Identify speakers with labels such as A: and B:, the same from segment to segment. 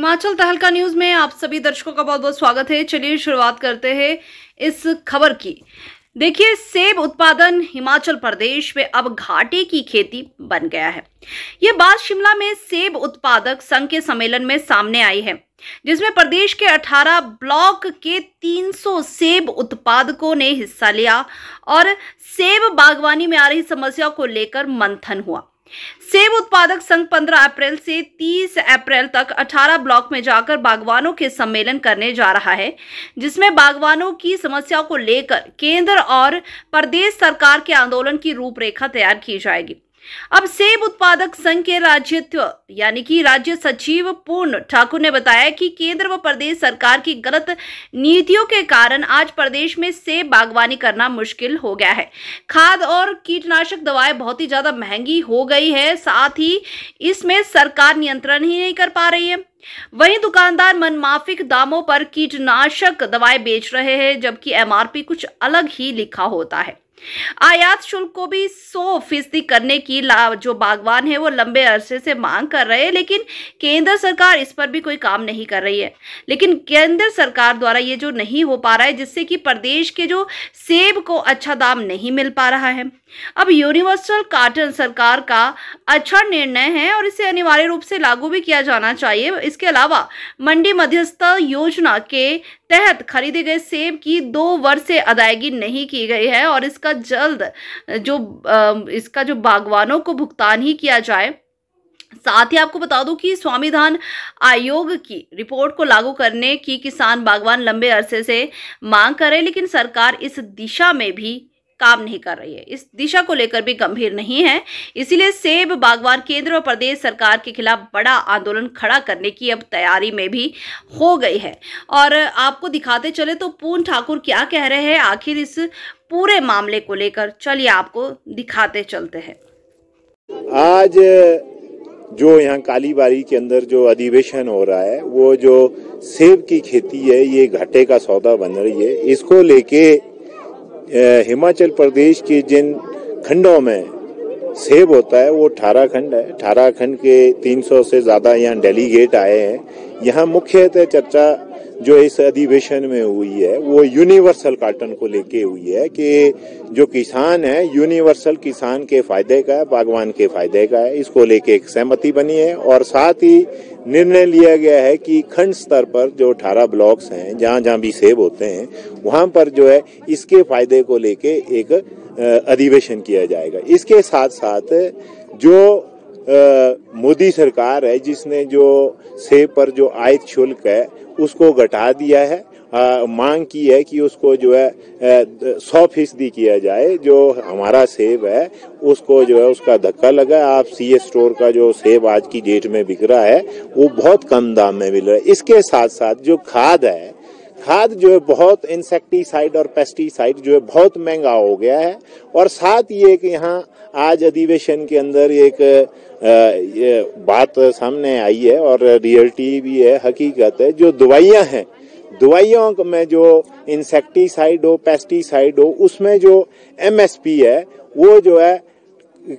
A: हिमाचल तहलका न्यूज में आप सभी दर्शकों का बहुत बहुत स्वागत है। चलिए शुरुआत करते हैं इस खबर की। देखिए, सेब उत्पादन हिमाचल प्रदेश में अब घाटे की खेती बन गया है। ये बात शिमला में सेब उत्पादक संघ के सम्मेलन में सामने आई है, जिसमें प्रदेश के 18 ब्लॉक के 300 सेब उत्पादकों ने हिस्सा लिया और सेब बागवानी में आ रही समस्या को लेकर मंथन हुआ। सेब उत्पादक संघ 15 अप्रैल से 30 अप्रैल तक 18 ब्लॉक में जाकर बागवानों के सम्मेलन करने जा रहा है, जिसमें बागवानों की समस्याओं को लेकर केंद्र और प्रदेश सरकार के आंदोलन की रूपरेखा तैयार की जाएगी। अब सेब उत्पादक संघ के राज्यत्व यानी कि राज्य सचिव पूर्ण ठाकुर ने बताया कि केंद्र व प्रदेश सरकार की गलत नीतियों के कारण आज प्रदेश में सेब बागवानी करना मुश्किल हो गया है। खाद और कीटनाशक दवाएं बहुत ही ज्यादा महंगी हो गई है, साथ ही इसमें सरकार नियंत्रण ही नहीं कर पा रही है। वहीं दुकानदार मनमाफिक दामों पर कीटनाशक दवाएं बेच रहे हैं, जबकि एमआरपी कुछ अलग ही लिखा होता है। आयात शुल्क को भी 100% करने की जो बागवान है वो लंबे अरसे से मांग कर रहे हैं, लेकिन केंद्र सरकार इस पर भी कोई काम नहीं कर रही है। लेकिन केंद्र सरकार द्वारा ये जो नहीं हो पा रहा है, जिससे कि प्रदेश के जो सेब को अच्छा दाम नहीं मिल पा रहा है। अब यूनिवर्सल कार्टन सरकार का अच्छा निर्णय है और इसे अनिवार्य रूप से लागू भी किया जाना चाहिए। इसके अलावा मंडी मध्यस्थ योजना के तहत खरीदे गए सेब की 2 वर्ष से अदायगी नहीं की गई है और इसका जल्द जो बागवानों को भुगतान ही किया जाए। साथ ही आपको बता दूं कि स्वामीधान आयोग की रिपोर्ट को लागू करने की किसान बागवान लंबे अरसे से मांग कर रहे, लेकिन सरकार इस दिशा में भी काम नहीं कर रही है, इस दिशा को लेकर भी गंभीर नहीं है। इसीलिए सेब बागवान केंद्र और प्रदेश सरकार के खिलाफ बड़ा आंदोलन खड़ा करने की अब तैयारी में भी हो गई है। और आपको दिखाते चले तो पूर्ण ठाकुर क्या कह रहे हैं आखिर इस पूरे मामले को लेकर, चलिए आपको दिखाते चलते हैं।
B: आज जो यहाँ कालीबाड़ी के अंदर जो अधिवेशन हो रहा है, वो जो सेब की खेती है ये घाटे का सौदा बन रही है। इसको लेके हिमाचल प्रदेश के जिन खंडों में सेब होता है वो 18 खंड है। 18 खंड के 300 से ज्यादा यहाँ डेलीगेट आए हैं। यहाँ मुख्यतः चर्चा जो इस अधिवेशन में हुई है वो यूनिवर्सल कार्टन को लेके हुई है कि जो किसान है यूनिवर्सल किसान के फायदे का है, बागवान के फायदे का है। इसको लेके एक सहमति बनी है और साथ ही निर्णय लिया गया है कि खंड स्तर पर जो 18 ब्लॉक्स हैं जहां जहां भी सेब होते हैं वहां पर जो है इसके फायदे को लेके एक अधिवेशन किया जाएगा। इसके साथ साथ जो मोदी सरकार है जिसने जो सेब पर जो आयात शुल्क है उसको घटा दिया है, मांग की है कि उसको जो है 100% किया जाए। जो हमारा सेब है उसको जो है उसका धक्का लगा। आप सीए स्टोर का जो सेब आज की डेट में बिक रहा है वो बहुत कम दाम में मिल रहा है। इसके साथ साथ जो खाद है, खाद जो है बहुत इंसेक्टिसाइड और पेस्टिसाइड जो है बहुत महंगा हो गया है। और साथ ही एक यहाँ आज अधिवेशन के अंदर एक ये बात सामने आई है और रियलिटी भी है, हकीकत है। जो दवाइयाँ हैं, दवाइयों में जो इंसेक्टिसाइड हो, पेस्टिसाइड हो, उसमें जो एमएसपी है वो जो है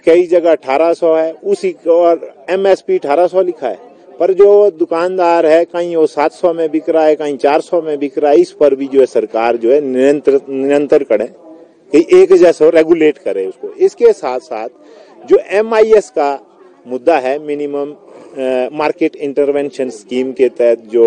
B: कई जगह 1800 है, उसी और एमएसपी 1800 लिखा है, पर जो दुकानदार है कहीं वो 700 में बिक रहा है, कहीं 400 में बिक रहा है। इस पर भी जो है सरकार जो है निरंतर करे कि एक जैसा रेगुलेट करे उसको। इसके साथ साथ जो MIS का मुद्दा है, मिनिमम मार्केट इंटरवेंशन स्कीम के तहत जो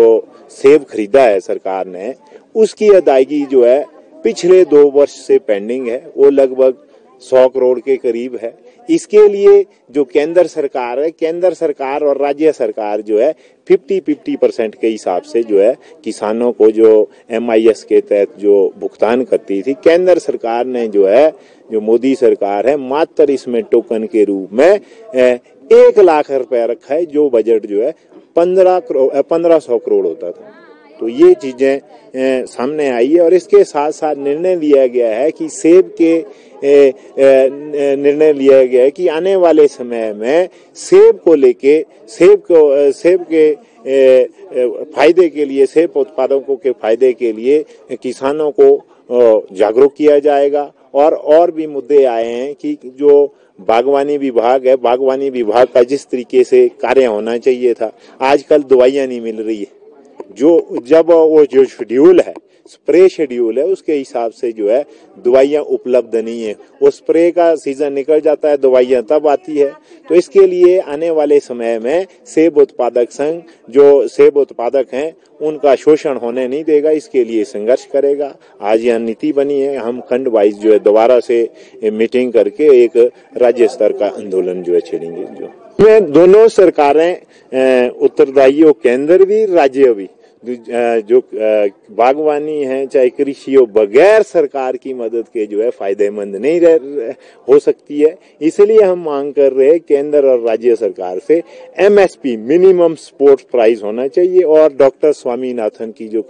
B: सेब खरीदा है सरकार ने, उसकी अदायगी जो है पिछले 2 वर्ष से पेंडिंग है, वो लगभग 100 करोड़ के करीब है। इसके लिए जो केंद्र सरकार है, केंद्र सरकार और राज्य सरकार जो है 50-50% के हिसाब से जो है किसानों को जो MIS के तहत जो भुगतान करती थी, केंद्र सरकार ने जो है, जो मोदी सरकार है, मात्र इसमें टोकन के रूप में 1 लाख रुपया रखा है, जो बजट जो है 1500 करोड़ होता था। तो ये चीजें सामने आई है और इसके साथ साथ निर्णय लिया गया है कि सेब कि आने वाले समय में सेब को लेके सेब के फायदे के लिए, सेब उत्पादकों के फायदे के लिए किसानों को जागरूक किया जाएगा। और भी मुद्दे आए हैं कि जो बागवानी विभाग है, बागवानी विभाग का जिस तरीके से कार्य होना चाहिए था, आजकल दवाइयां नहीं मिल रही है। वो जो शेड्यूल है, स्प्रे शेड्यूल है, उसके हिसाब से जो है दवाइयां उपलब्ध नहीं है। वो स्प्रे का सीजन निकल जाता है, दवाइयां तब आती है। तो इसके लिए आने वाले समय में सेब उत्पादक संघ, जो सेब उत्पादक हैं, उनका शोषण होने नहीं देगा, इसके लिए संघर्ष करेगा। आज यह नीति बनी है, हम खंड वाइज जो है दोबारा से मीटिंग करके एक राज्य स्तर का आंदोलन जो है छेड़ेंगे। में दोनों सरकारें उत्तरदायी हो, केंद्र भी राज्य भी। जो बागवानी है चाहे कृषि हो, बगैर सरकार की मदद के जो है फायदेमंद नहीं हो सकती है। इसलिए हम मांग कर रहे हैं केंद्र और राज्य सरकार से MSP मिनिमम सपोर्ट प्राइस होना चाहिए और डॉक्टर स्वामीनाथन की जो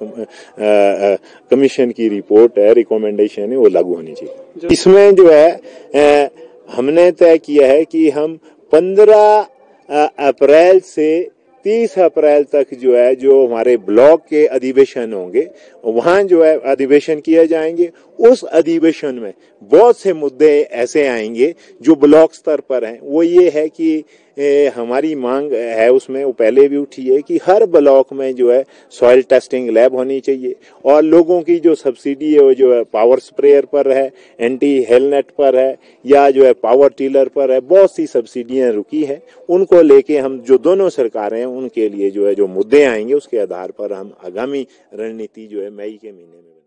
B: कमीशन की रिपोर्ट है, रिकमेंडेशन है, वो लागू होनी चाहिए। इसमें जो है हमने तय किया है कि हम 15 अप्रैल से 30 अप्रैल तक जो है, जो हमारे ब्लॉक के अधिवेशन होंगे, वहां जो है अधिवेशन किए जाएंगे। उस अधिवेशन में बहुत से मुद्दे ऐसे आएंगे जो ब्लॉक स्तर पर हैं। वो ये है कि हमारी मांग है, उसमें वो पहले भी उठी है कि हर ब्लॉक में जो है सॉइल टेस्टिंग लैब होनी चाहिए और लोगों की जो सब्सिडी है वो जो है पावर स्प्रेयर पर है, एंटी हेलनेट पर है, या जो है पावर टीलर पर है। बहुत सी सब्सिडियां रुकी है, उनको लेके हम जो दोनों सरकारें हैं उनके लिए जो है जो मुद्दे आएंगे उसके आधार पर हम आगामी रणनीति जो है मई के महीने में